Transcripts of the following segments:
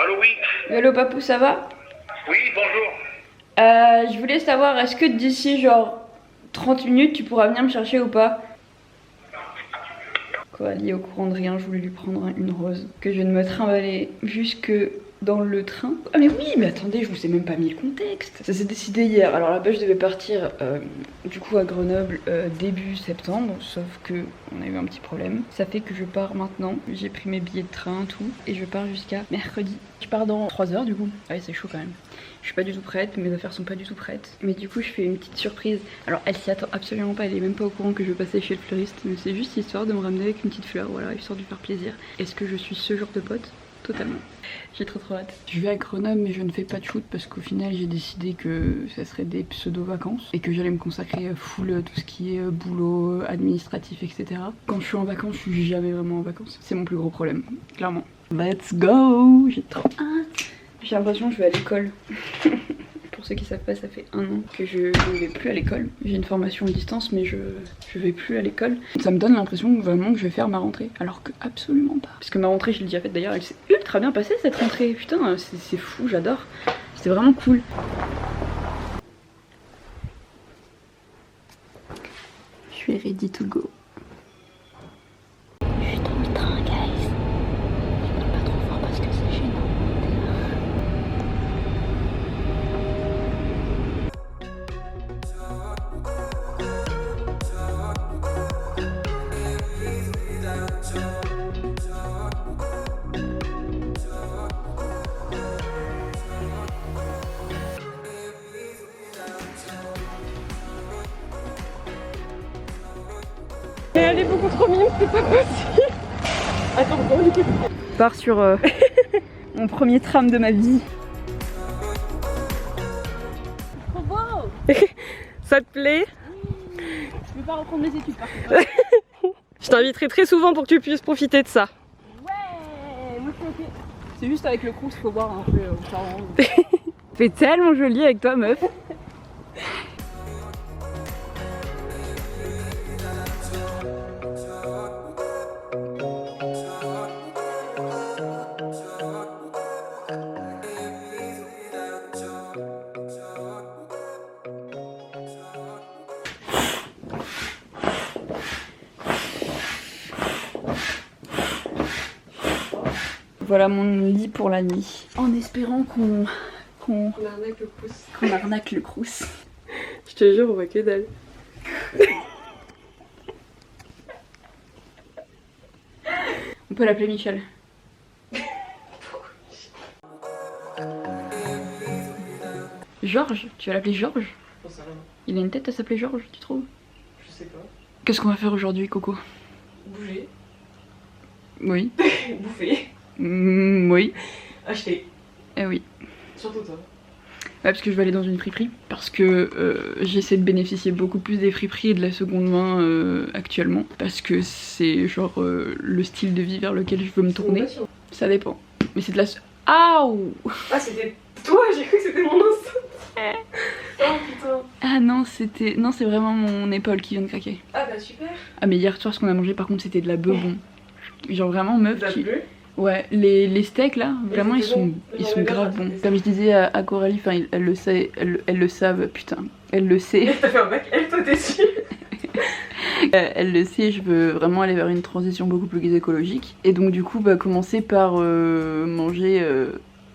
Allô, oui. Hello papou, ça va? Oui, bonjour. Je voulais savoir, est-ce que d'ici genre 30 minutes tu pourras venir me chercher ou pas? Coralie est au courant de rien, je voulais lui prendre une rose que je viens de me trimballer jusque dans le train. Ah mais oui, mais attendez, je vous ai même pas mis le contexte. Ça s'est décidé hier. Alors là-bas je devais partir du coup à Grenoble début septembre, sauf que on a eu un petit problème. Ça fait que je pars maintenant. J'ai pris mes billets de train, tout, et je pars jusqu'à mercredi. Je pars dans 3 heures du coup. Ouais, c'est chaud quand même. Je suis pas du tout prête, mes affaires sont pas du tout prêtes. Mais du coup, je fais une petite surprise. Alors, elle s'y attend absolument pas, elle est même pas au courant que je vais passer chez le fleuriste. Mais c'est juste histoire de me ramener avec une petite fleur, voilà, histoire de lui faire plaisir. Est-ce que je suis ce genre de pote? Totalement. J'ai trop hâte. Je vais à Grenoble, mais je ne fais pas de shoot parce qu'au final, j'ai décidé que ça serait des pseudo-vacances et que j'allais me consacrer full tout ce qui est boulot, administratif, etc. Quand je suis en vacances, je suis jamais vraiment en vacances. C'est mon plus gros problème, clairement. Let's go! J'ai trop hâte. J'ai l'impression que je vais à l'école. Pour ceux qui savent pas, ça fait 1 an que je ne vais plus à l'école. J'ai une formation à distance, mais je vais plus à l'école. Ça me donne l'impression vraiment que je vais faire ma rentrée, alors que absolument pas. Parce que ma rentrée, je l'ai déjà faite d'ailleurs, elle s'est ultra bien passée cette rentrée. Putain, c'est fou, j'adore. C'était vraiment cool. Je suis ready to go. Je suis dans le train, guys. Je parle pas trop fort parce que c'est gênant. Mais elle est beaucoup trop mignonne, c'est pas possible. Attends, Je pars sur mon premier tram de ma vie. trop beau. Ça te plaît? Je vais pas reprendre mes études par contre. Je t'inviterai très souvent pour que tu puisses profiter de ça. Ouais, moi je suis ok. C'est juste avec le crous, faut voir un peu ça rend. C'est tellement joli avec toi, meuf. Voilà mon lit pour la nuit. En espérant qu'on arnaque le crous. qu'on arnaque le crous. Je te jure, on voit que dalle. On peut l'appeler Michel. Georges, tu vas l'appeler Georges? Il a une tête à s'appeler Georges, tu trouves? Je sais pas. Qu'est-ce qu'on va faire aujourd'hui, Coco? Bouger. Oui. Bouffer. Oui. Acheter. Eh oui. Surtout toi. Ouais, parce que je vais aller dans une friperie. Parce que j'essaie de bénéficier beaucoup plus des friperies et de la seconde main actuellement. Parce que c'est genre le style de vie vers lequel je veux me tourner. Ça dépend. Mais c'est de la... Aouh! Ah, c'était toi, j'ai cru que c'était mon enceinte. Oh putain. Ah non, c'était... Non, c'est vraiment mon épaule qui vient de craquer. Ah bah super. Ah mais hier soir, ce qu'on a mangé par contre, c'était de la beubon. Genre vraiment meuf T'as qui... plu? Ouais, les steaks là, vraiment ils sont J'aimerais bien grave bons. rater Comme je disais à Coralie, enfin elle le sait, elle le savent, putain, elle le sait. T'as fait un bac, elle toi dessus. Elle le sait, je veux vraiment aller vers une transition beaucoup plus écologique. Et donc du coup, bah commencer par manger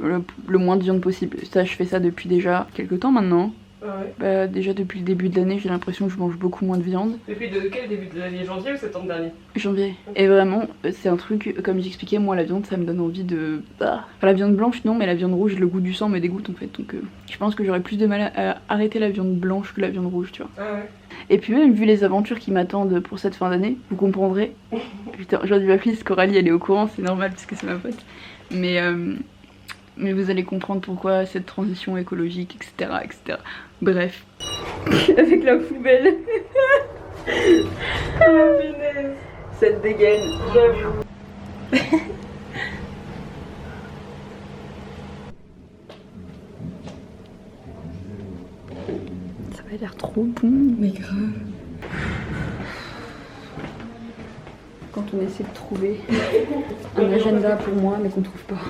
le moins de viande possible. Ça, je fais ça depuis déjà quelques temps maintenant. Ouais. Bah déjà depuis le début de l'année, j'ai l'impression que je mange beaucoup moins de viande. Depuis quel début de l'année? Janvier ou septembre dernier? Janvier. Et vraiment, c'est un truc, comme j'expliquais, moi la viande ça me donne envie de... Enfin, la viande blanche non, mais la viande rouge, le goût du sang me dégoûte en fait. Donc je pense que j'aurais plus de mal à arrêter la viande blanche que la viande rouge, tu vois. Ah ouais. Et puis même vu les aventures qui m'attendent pour cette fin d'année, vous comprendrez. Putain, aujourd'hui ma fille, Coralie, elle est au courant, c'est normal puisque c'est ma pote. Mais vous allez comprendre pourquoi cette transition écologique, etc. etc. Bref. Avec la poubelle. Oh punaise. Cette dégaine. J'avoue. Ça va l'air trop bon. Mais grave. Quand on essaie de trouver un agenda pour moi mais qu'on trouve pas.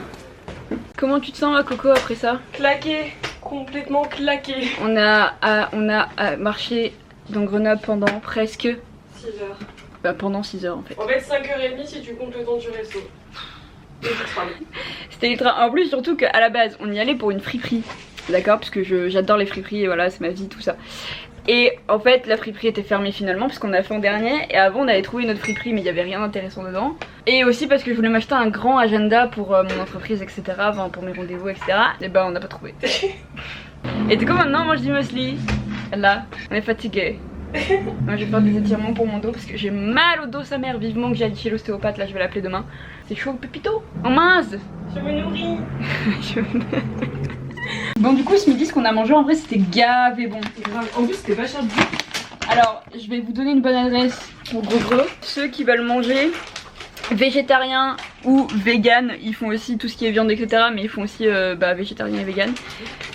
Comment tu te sens, Coco, après ça? Claqué, complètement claqué. On a marché dans Grenoble pendant presque... 6 heures. Bah pendant 6 heures en fait. En fait 5h30 si tu comptes le temps du resto. C'était ultra... En plus surtout qu'à la base on y allait pour une friperie. D'accord, parce que j'adore les friperies et voilà c'est ma vie tout ça. Et en fait la friperie était fermée finalement parce qu'on a fait en dernier. Et avant on avait trouvé une autre friperie mais il n'y avait rien d'intéressant dedans. Et aussi parce que je voulais m'acheter un grand agenda pour mon entreprise etc. Enfin pour mes rendez-vous etc. Et bah on n'a pas trouvé. Et du coup maintenant on mange du muesli. Là on est fatigué. Moi je vais faire des étirements pour mon dos parce que j'ai mal au dos sa mère. Vivement que j'aille chez l'ostéopathe, là je vais l'appeler demain. C'est chaud Pépito. Oh mince. Je me nourris. Bon du coup ce midi ce qu'on a mangé en vrai c'était gavé bon. Grave. En plus c'était pas cher du tout. Alors je vais vous donner une bonne adresse pour gros. Ceux qui veulent manger végétarien ou vegan, ils font aussi tout ce qui est viande etc. Mais ils font aussi végétarien et vegan.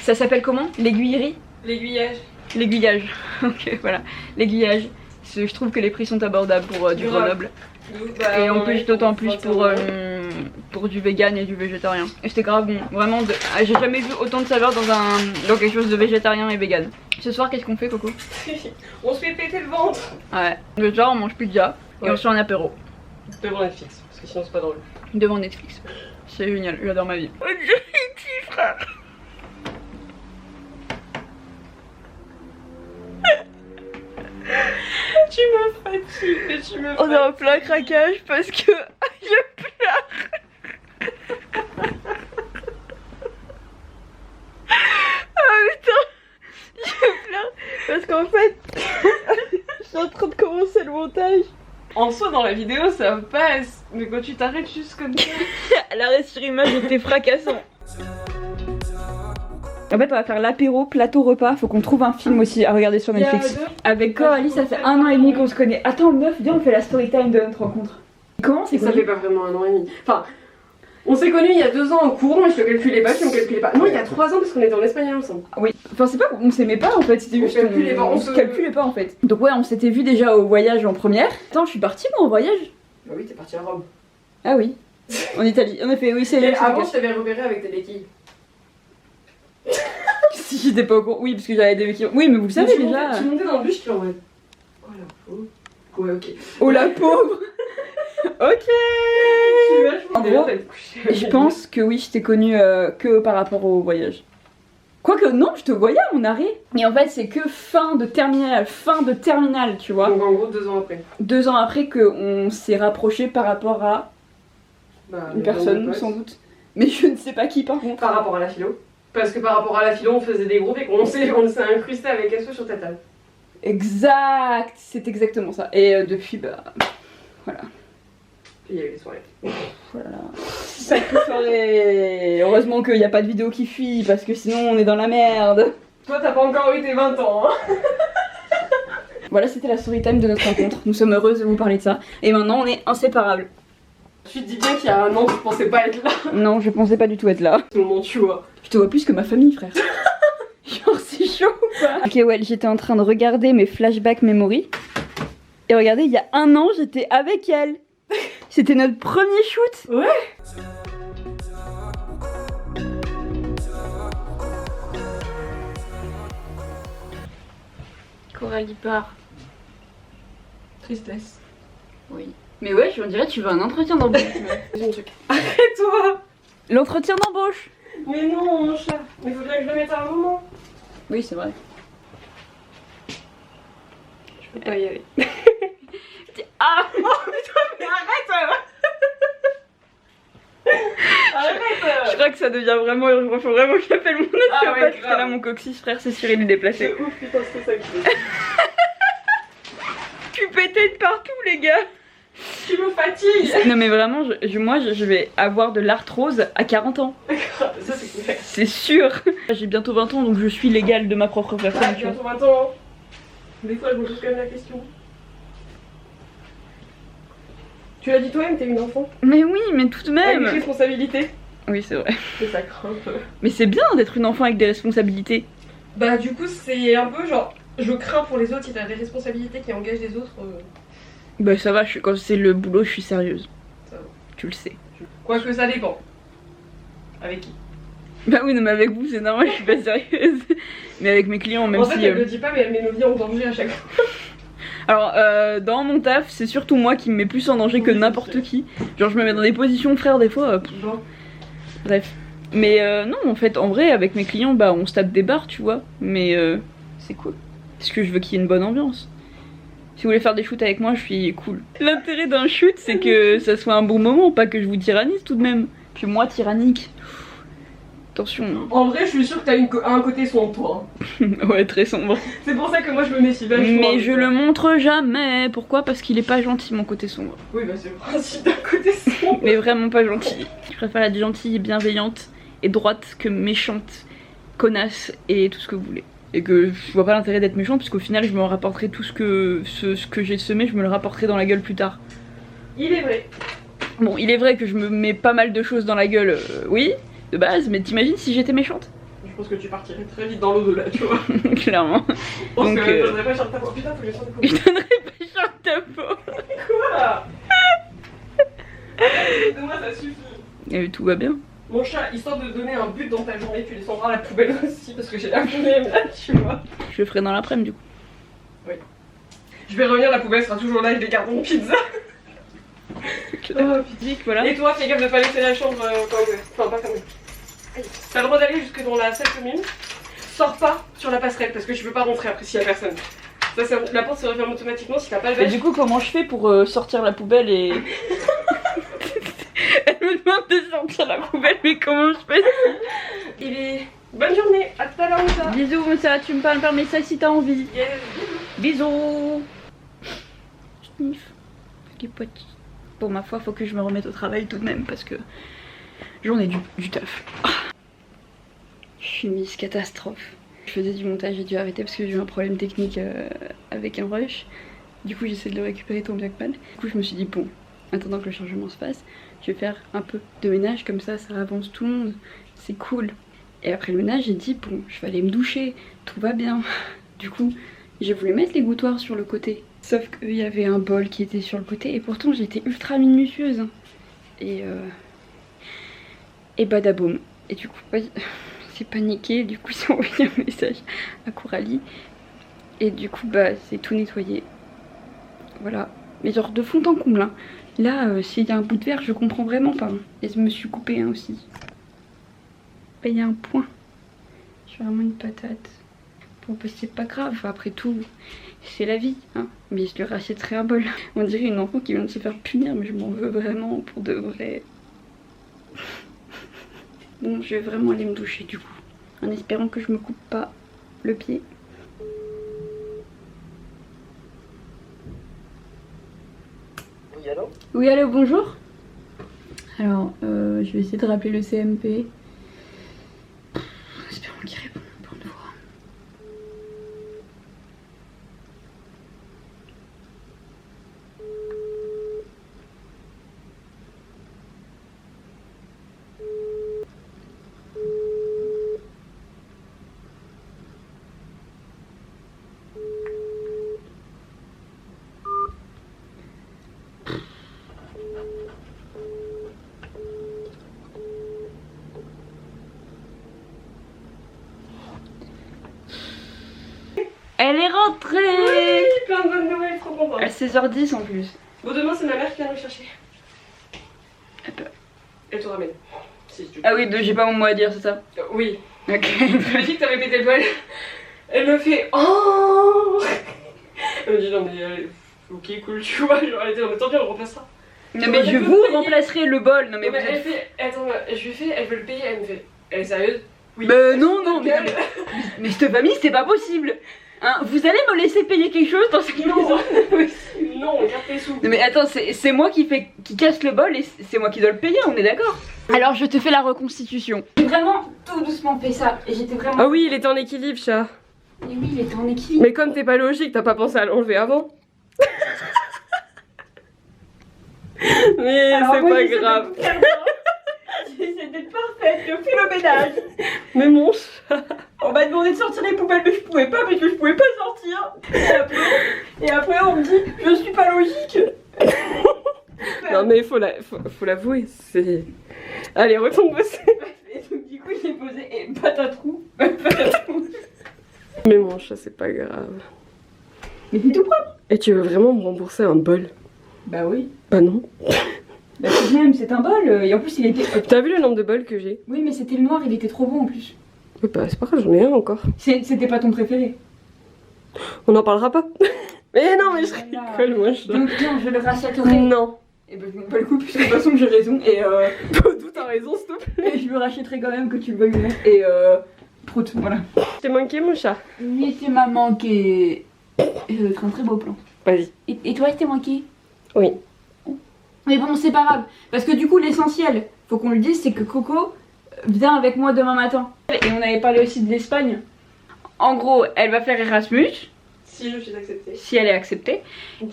Ça s'appelle comment? L'aiguillerie? L'aiguillage. L'aiguillage, ok voilà, l'aiguillage. Je trouve que les prix sont abordables pour du Grenoble. Et en plus d'autant plus pour du vegan et du végétarien. Et c'était grave bon, vraiment j'ai jamais vu autant de saveurs dans quelque chose de végétarien et vegan. Ce soir qu'est-ce qu'on fait Coco? On se fait péter le ventre. Ouais, le soir on mange pizza et on se fait un apéro. Devant Netflix, parce que sinon c'est pas drôle. Devant Netflix, c'est génial, j'adore ma vie. Oh Dieu, frère. Tu me fatigues et tu me On est en plein craquage parce que je pleure. Ah putain, je pleure parce qu'en fait je suis en train de commencer le montage. En soi dans la vidéo ça passe, mais quand tu t'arrêtes juste comme ça. L'arrêt sur image était fracassant. En fait on va faire l'apéro, plateau repas, faut qu'on trouve un film aussi à regarder sur Netflix. Avec Coralie ça fait 1 an et demi qu'on se connaît. Attends le 9, viens on fait la story time de notre rencontre. Comment c'est Ça fait pas vraiment 1 an et demi. Enfin, on s'est connus il y a 2 ans en cours, mais je le calculais pas, tu me calculais pas. Non, il y a 3 ans parce qu'on était en espagnol ensemble. Oui, enfin c'est pas qu'on s'aimait pas en fait, c'était juste on se calculait pas en fait. Donc ouais on s'était vu déjà au voyage en première. Attends je suis partie moi en voyage. Bah oui, t'es partie à Rome. Ah oui, en Italie, en effet oui c'est... Et avant je t'avais repéré avec tes béquilles. Si j'étais pas au courant, oui parce que j'avais des béquilles. Oui mais vous le savez déjà. Tu montais dans le bus, je suis en mode... Oh la pauvre. Ouais ok. Oh la pauvre. Ok. En gros, je pense que oui, je t'ai connue que par rapport au voyage. Quoique non, je te voyais à mon arrêt. Et en fait, c'est que fin de terminale, tu vois. Donc en gros 2 ans après. 2 ans après qu'on s'est rapproché par rapport à une personne, sans doute. Mais je ne sais pas qui par contre. Par rapport à la philo. Parce que par rapport à la philo, on faisait des groupes et qu'on s'est incrusté avec SO sur ta table. Exact, c'est exactement ça. Et depuis, bah, voilà. Et il y a eu des soirées. Voilà. Sacrée soirée. Heureusement qu'il n'y a pas de vidéo qui fuit parce que sinon on est dans la merde. Toi t'as pas encore eu tes 20 ans hein. Voilà, c'était la story time de notre rencontre. Nous sommes heureuses de vous parler de ça. Et maintenant on est inséparables. Tu te dis bien qu'il y a 1 an tu pensais pas être là. Non, je pensais pas du tout être là. Ce moment tu vois. Je te vois plus que ma famille frère. Genre c'est chaud ou pas? Ok ouais, j'étais en train de regarder mes flashback memory. Et regardez, il y a 1 an j'étais avec elle. C'était notre premier shoot. Ouais. Coralie part. Tristesse. Oui. Mais ouais, on dirait que tu veux un entretien d'embauche. Arrête-toi. L'entretien d'embauche. Mais non mon chat. Mais faudrait que je le mette à un moment. Oui, c'est vrai. Je peux pas y aller. Ah. Oh putain mais arrête. Arrête. Je crois que ça devient vraiment urgent. Faut vraiment que j'appelle mon ostéopathe. Ah ouais, parce que là mon coccyx frère c'est sûr il est déplacé. C'est ouf putain c'est ça que je fais. Tu pétais de partout les gars. Tu me fatigues. Non mais vraiment moi je vais avoir de l'arthrose à 40 ans. Ça c'est clair. C'est sûr. J'ai bientôt 20 ans donc je suis légale de ma propre personne. Ah, bientôt 20 ans. Des fois je me pose quand même la question. Tu l'as dit toi-même, t'es une enfant. Mais oui, mais tout de Avec même. des responsabilités. Oui, c'est vrai. C'est ça craint un peu. Mais c'est bien d'être une enfant avec des responsabilités. Bah du coup c'est un peu genre, je crains pour les autres si t'as des responsabilités qui engagent les autres. Bah ça va, quand c'est le boulot, je suis sérieuse. Ça va. Tu le sais. Quoique ça dépend. Avec qui? Bah oui, non, mais avec vous, c'est normal, je suis pas sérieuse. Mais avec mes clients, même en si. fait, elle le dit pas, mais elle met nos vies en danger à chaque fois. Alors, dans mon taf, c'est surtout moi qui me mets plus en danger que n'importe qui. Genre, je me mets dans des positions, frère, des fois. Bon. Bref. Mais non, en fait, en vrai, avec mes clients, bah, on se tape des barres, tu vois. Mais c'est cool. Parce que je veux qu'il y ait une bonne ambiance. Si vous voulez faire des shoots avec moi, je suis cool. L'intérêt d'un shoot, c'est que ça soit un bon moment, pas que je vous tyrannise tout de même. Puis moi, tyrannique. Attention. En vrai, je suis sûre que t'as un côté sombre, toi. Ouais, très sombre. C'est pour ça que moi je me méfie vachement. Mais je le montre jamais. Pourquoi? Parce qu'il est pas gentil, mon côté sombre. Oui, bah c'est le principe d'un côté sombre. Mais vraiment pas gentil. Je préfère être gentille et bienveillante et droite que méchante, connasse et tout ce que vous voulez. Et que je vois pas l'intérêt d'être méchante, parce qu'au final, je me rapporterai tout ce que j'ai semé, je me le rapporterai dans la gueule plus tard. Il est vrai. Bon, il est vrai que je me mets pas mal de choses dans la gueule, oui, de base, mais t'imagines si j'étais méchante? Je pense que tu partirais très vite dans l'au-delà, tu vois. Clairement. Je pense Donc, que je donnerais pas cher de ta peau. Putain, faut que je sente Je donnerais pas cher de ta peau. Quoi? De moi, ça suffit. Et tout va bien. Mon chat, histoire de donner un but dans ta journée, tu descendras à la poubelle aussi, parce que j'ai la flemme là, tu vois. Je le ferai dans l'après-midi, du coup. Oui. Je vais revenir, la poubelle sera toujours là avec des cartons de pizza. Oh, physique, voilà. Et toi, fais gaffe de pas laisser la chambre quand même. Enfin, pas quand même. T'as le droit d'aller jusque dans la salle commune. Sors pas sur la passerelle parce que tu peux pas rentrer après s'il y a personne. Ça, la porte se referme automatiquement si t'as pas le Et badge. du coup, comment je fais pour sortir la poubelle et. Elle me demande de sortir la poubelle, mais comment je fais? Il est. Bonne journée, à tout à l'heure, Moussa. Bisous, Moussa, tu me parles par message si t'as envie. Yes. Bisous. Sniff. Petit petit. Pour ma foi, faut que je me remette au travail tout de même parce que j'en ai du taf. Ah. Je suis une Miss Catastrophe. Je faisais du montage, j'ai dû arrêter parce que j'ai eu un problème technique avec un rush. Du coup, j'essaie de le récupérer tant bien que mal. Du coup, je me suis dit, bon, attendant que le chargement se fasse, je vais faire un peu de ménage, comme ça avance tout le monde, c'est cool. Et après le ménage, j'ai dit, bon, je vais aller me doucher, tout va bien. Du coup, j'ai voulu mettre les gouttoirs sur le côté. Sauf qu'il y avait un bol qui était sur le côté, et pourtant j'étais ultra minutieuse. Et badaboum. Et du coup, c'est paniqué, du coup j'ai envoyé un message à Coralie. Et du coup, bah, c'est tout nettoyé. Voilà. Mais genre de fond en comble, hein. Là, s'il y a un bout de verre, je comprends vraiment pas. Hein. Et je me suis coupée hein, aussi. Bah, il y a un point. Je suis vraiment une patate. Bon, bah, c'est pas grave, après tout, c'est la vie. Hein. Mais je lui rachèterai un bol. On dirait une enfant qui vient de se faire punir, mais je m'en veux vraiment pour de vrai. Bon, je vais vraiment aller me doucher du coup. En espérant que je me coupe pas le pied. Oui, allô? Oui, allô, bonjour. Alors, je vais essayer de rappeler le CMP. Espérons qu'il répond pour une fois. Elle est rentrée. Oui, plein de bonnes nouvelles, trop contente. À 16h10 en plus. Bon, demain, c'est ma mère qui vient nous chercher. Elle te ramène. Si tu veux. Ah oui, j'ai pas mon mot à dire, c'est ça? Oui. Ok. Je lui ai dit que t'avais pété le poil. Elle me fait oh. Elle me dit non mais ok cool tu vois, genre elle était en tant pis on remplacera. Non mais je vous remplacerai le bol, non mais vous elle êtes... fait, attends, je lui fais, elle veut le payer, elle me fait, elle est sérieuse? Oui. Non, mais cette famille c'est pas possible. Hein, vous allez me laisser payer quelque chose dans cette maison? Non, on garde tes sous. Non mais attends, c'est moi qui casse le bol et c'est moi qui dois le payer, on est d'accord? Alors je te fais la reconstitution. J'ai vraiment tout doucement fait ça et j'étais vraiment... Ah oui, il était en équilibre, chat. Et oui, il était en équilibre. Mais comme t'es pas logique, t'as pas pensé à l'enlever avant. Mais c'est pas grave. J'essaie d'être parfaite, je fais le ménage. Mais mon chat. On m'a demandé de sortir les poubelles mais je pouvais pas parce que je pouvais pas sortir. Et après on me dit je suis pas logique. Non mais faut l'avouer, c'est... Allez, retourne bosser. Et donc du coup j'ai posé et patatrou. Mais mon chat c'est pas grave. Mais c'est tout propre. Et tu veux vraiment me rembourser un bol? Bah oui. Bah non. Bah tout de même c'est un bol et en plus il était... T'as vu le nombre de bols que j'ai? Oui mais c'était le noir, il était trop bon en plus. Oui bah c'est pas grave, j'en ai un encore. C'était pas ton préféré. On n'en parlera pas. Mais non mais je Voilà. rigole moi je... Donc tiens je le rachèterai. Non. Et bah je m'en bats le coup puisque de toute façon j'ai raison et D'où t'as raison s'il te plaît. et je le rachèterai quand même que tu le veuilles ou non. Et prout, voilà. T'es manqué mon chat? Oui tu m'as manqué. Et ça va être un très beau plan. Vas-y. Et toi il t'est manqué? Oui. Mais bon, c'est pas grave. Parce que du coup, l'essentiel, faut qu'on le dise, c'est que Coco vient avec moi demain matin. Et on avait parlé aussi de l'Espagne. En gros, elle va faire Erasmus. Si je suis acceptée. Si elle est acceptée.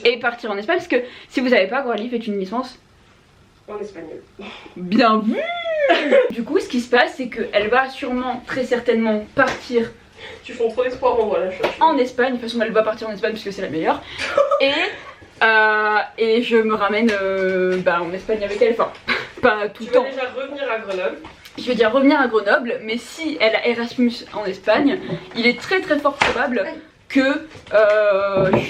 Et partir en Espagne. Parce que si vous savez pas, Coralie fait une licence En espagnol. bien vu. Du coup, ce qui se passe, c'est qu'elle va sûrement, très certainement, partir Tu fonds trop d'espoir en moi là. en Espagne. De toute façon, elle va partir en Espagne parce que c'est la meilleure. Et je me ramène en Espagne avec elle. Enfin, pas tout Tu le temps. vas déjà revenir à Grenoble. Je vais dire revenir à Grenoble, mais si elle a Erasmus en Espagne, il est très très fort probable que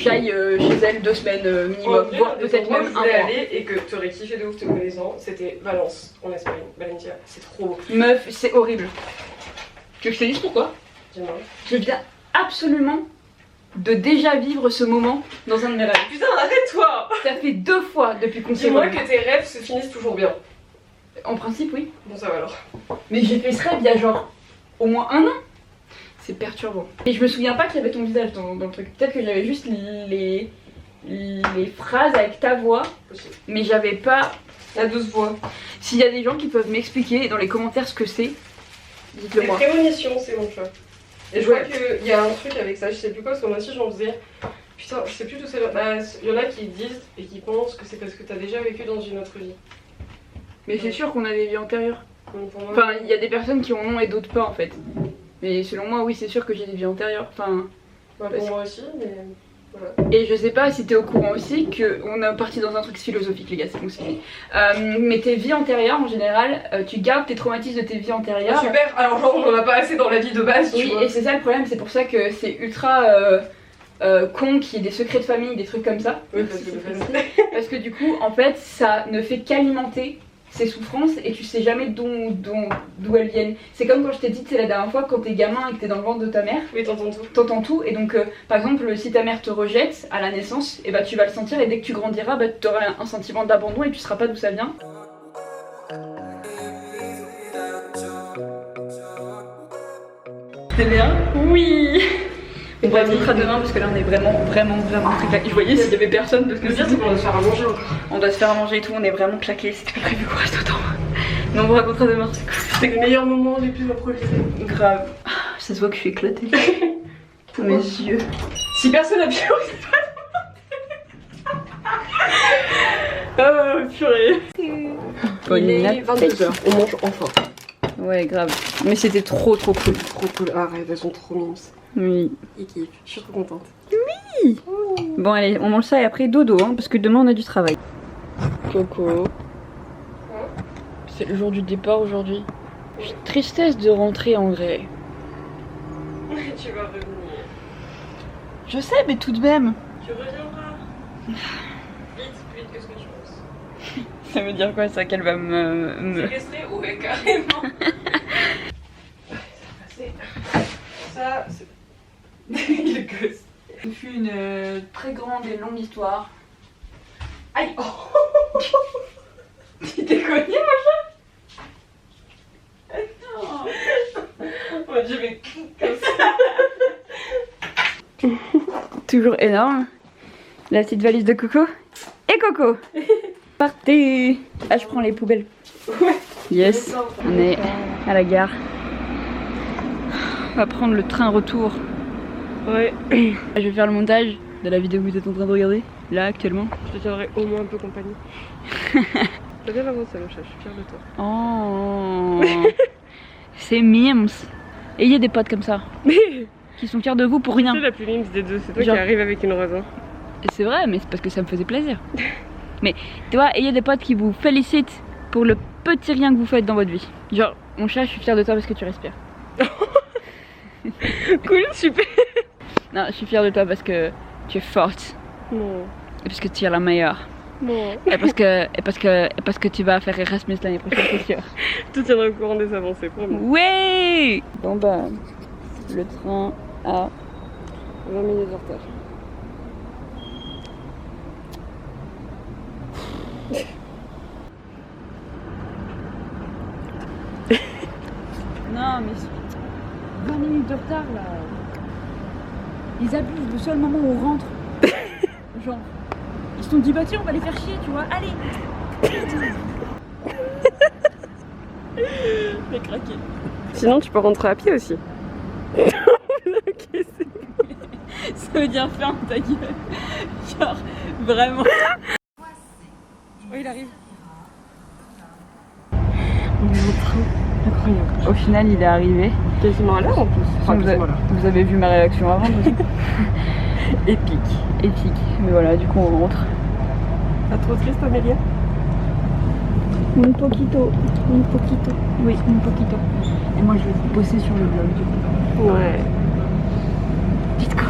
j'aille chez elle 2 semaines minimum, voire peut-être même un mois. Aller et que tu aurais kiffé de ouf te connaissant, c'était Valence en Espagne. Valencia, c'est trop beau. Meuf, c'est horrible. Tu veux que je te dise pourquoi? Dis-moi. Je viens absolument de déjà vivre ce moment dans un de mes rêves. Putain, arrête-toi! Ça fait 2 fois depuis qu'on s'est Dis-moi revus. que tes rêves se finissent toujours bien. En principe, oui. Bon, ça va alors. Mais j'ai fait ce rêve il y a genre au moins 1 an. C'est perturbant. Et je me souviens pas qu'il y avait ton visage dans le truc. Peut-être que j'avais juste les phrases avec ta voix, Possible. mais j'avais pas La douce voix. S'il y a des gens qui peuvent m'expliquer dans les commentaires ce que c'est, dites-le Les moi. prémonitions, c'est mon choix. Et je crois qu'il y a un truc avec ça, je sais plus quoi, parce que moi aussi j'en faisais. Putain, je sais plus d'où c'est. Bah, il y en a qui disent et qui pensent que c'est parce que t'as déjà vécu dans une autre vie. Mais c'est sûr qu'on a des vies antérieures. Donc pour moi, Enfin, il y a des personnes qui en ont et d'autres pas en fait. Mais selon moi, oui, c'est sûr que j'ai des vies antérieures. Enfin, bah, pour moi aussi, mais voilà. et je sais pas si t'es au courant aussi qu'on est parti dans un truc philosophique, les gars, c'est bon, c'est fini. Mais tes vies antérieures, en général, tu gardes tes traumatismes de tes vies antérieures. Ah, super, alors genre on en a pas assez dans la vie de base, tu Oui, vois. et c'est ça le problème, c'est pour ça que c'est ultra con qu'il y ait des secrets de famille, des trucs comme ça. Oui, parce que Parce que du coup, en fait, ça ne fait qu'alimenter ces souffrances et tu sais jamais d'où elles viennent. C'est comme quand je t'ai dit, c'est la dernière fois, quand t'es gamin et que t'es dans le ventre de ta mère, Oui, t'entends tout. t'entends tout. Et donc, par exemple, si ta mère te rejette à la naissance, et bah tu vas le sentir et dès que tu grandiras, bah tu auras un sentiment d'abandon et tu sauras pas d'où ça vient. C'est bien? Oui! On va se à demain parce que là on est vraiment très claqués. Je voyais s'il y avait personne parce que Le pire, c'est qu'on va se faire à manger encore. on doit se faire à manger et tout, on est vraiment claqués, c'était pas prévu qu'on reste autant. Mais on vous racontera demain, c'est cool. C'était le meilleur moment les plus improvisés. Grave. Ah, ça se voit que je suis éclatée. Pour mes yeux. Si personne a bien Oh purée. Il est 22h, on mange enfin. Ouais, grave. Mais c'était trop cool. Trop cool, arrête, elles sont trop mimes. Oui. Ils kiffent, je suis trop contente. Bon allez, on mange ça et après dodo, hein, parce que demain on a du travail. Coco. C'est le jour du départ aujourd'hui. Tristesse de rentrer en Grès. Tu vas revenir. Je sais, mais tout de même. Tu reviendras. Vite, plus vite que ce que tu penses. Ça veut dire quoi ça, qu'elle va me... Séquestré? Ouais, carrément. Ça va passer. Ça, c'est... Il gosse. Ce fut une très grande et longue histoire. Aïe. Oh. Tu t'es cogné, mon chat? Oh. Mon dieu, mais comme ça. Toujours énorme. La petite valise de Coco. Et Coco. Partez. Ah, je prends les poubelles. Ouais. Yes. On est à la gare. On va prendre le train retour. Ouais. Je vais faire le montage de la vidéo que vous êtes en train de regarder, là actuellement. Je te tiendrai au moins un peu compagnie. T'as bien avancé, mon chat, je suis fière de toi. Oh. C'est mimes. Ayez des potes comme ça. Qui sont fiers de vous pour rien. C'est la plus mimes des deux, c'est toi Genre... qui arrive avec une rose. Hein. Et c'est vrai, mais c'est parce que ça me faisait plaisir. Mais tu vois, ayez des potes qui vous félicitent pour le petit rien que vous faites dans votre vie. Genre, Mon chat, je suis fière de toi parce que tu respires. Cool, super. Non, je suis fière de toi parce que tu es forte. Non. Et parce que tu es la meilleure. Non. Et parce que tu vas faire Erasmus l'année prochaine, c'est sûr. Je te tiendrai au courant des avancées, promis. Oui. Bon bah, le train a 20 minutes de retard. Non mais 20 minutes de retard là. Ils abusent, le seul moment où on rentre. Genre, ils se sont dit bah tiens on va les faire chier tu vois, allez. J'ai craqué. Sinon, tu peux rentrer à pied aussi. Ok, c'est bon. Ça veut dire ferme ta gueule. Genre, vraiment. Oh, il arrive. On est au train. Incroyable. Au final, il est arrivé. Quasiment à l'heure en plus. Enfin, vous avez vu ma réaction avant aussi. Épique. Épique. Mais voilà, du coup, on rentre. Pas trop triste, Amélia? Un poquito. Un poquito. Oui, un poquito. Et moi, je vais bosser sur le blog du coup. Ouais. Let's go.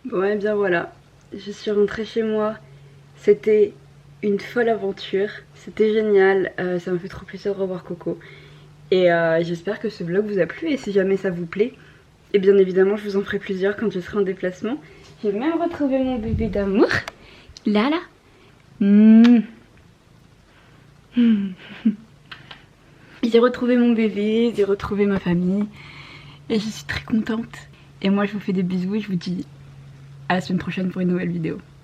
Bon et bien voilà, je suis rentrée chez moi, c'était une folle aventure, c'était génial, ça m'a fait trop plaisir de revoir Coco. Et j'espère que ce vlog vous a plu et si jamais ça vous plaît, et bien évidemment je vous en ferai plusieurs quand je serai en déplacement. J'ai même retrouvé mon bébé d'amour, là. J'ai retrouvé mon bébé, j'ai retrouvé ma famille et je suis très contente. Et moi je vous fais des bisous et je vous dis à la semaine prochaine pour une nouvelle vidéo.